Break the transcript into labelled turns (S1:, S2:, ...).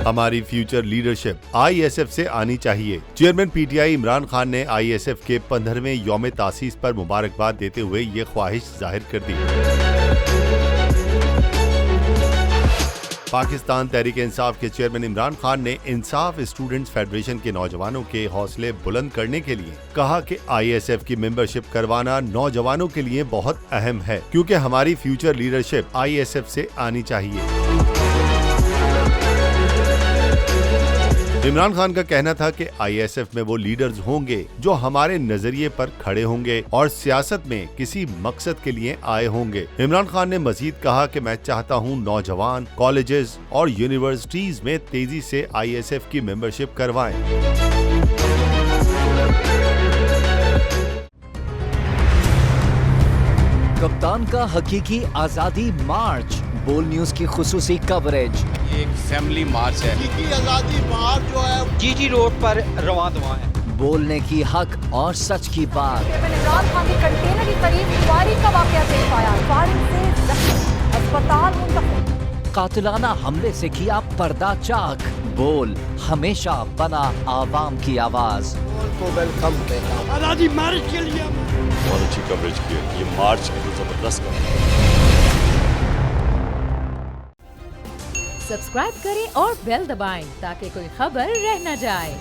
S1: हमारी future leadership ISF से आनी चाहिए। चेयरमैन पीटीआई इमरान खान ने आईएसएफ के 15वें यौम तासीस पर मुबारकबाद देते हुए ये ख्वाहिश जाहिर कर दी। पाकिस्तान तहरीक इंसाफ के चेयरमैन इमरान खान ने इंसाफ स्टूडेंट्स फेडरेशन के नौजवानों के हौसले बुलंद करने के लिए कहा कि आईएसएफ की मेंबरशिप करवाना नौजवानों के लिए बहुत अहम है, क्योंकि हमारी फ्यूचर लीडरशिप आईएसएफ से आनी चाहिए। इमरान खान का कहना था कि आईएसएफ में वो लीडर्स होंगे जो हमारे नजरिए पर खड़े होंगे और सियासत में किसी मकसद के लिए आए होंगे। इमरान खान ने मजीद कहा कि मैं चाहता हूं नौजवान कॉलेजेस और यूनिवर्सिटीज में तेजी से आईएसएफ की मेंबरशिप करवाएं।
S2: कप्तान का हकीकी आजादी मार्च, बोल न्यूज की खुसूसी कवरेज।
S3: ये एक फैमिली मार्च है।
S4: हकीकी आजादी मार्च जो है
S3: जीटी रोड पर रवां दवा है।
S2: बोलने की हक और सच की बात।
S5: इमरान खान के कंटेनर के करीब फायरिंग का वाकया पेश आया। फायरिंग से जख्मी अस्पताल मुंतकिल।
S2: कातिलाना हमले से किया पर्दा चाक। बोल हमेशा बना आवाम की आवाज।
S4: को वेलकम कहता हूं।
S6: आजादी मार्च के लिए
S7: बहुत अच्छी कवरेज की है। ये मार्च की जबरदस्त
S8: सब्सक्राइब करें और बेल दबाएं ताकि कोई खबर रह न जाए।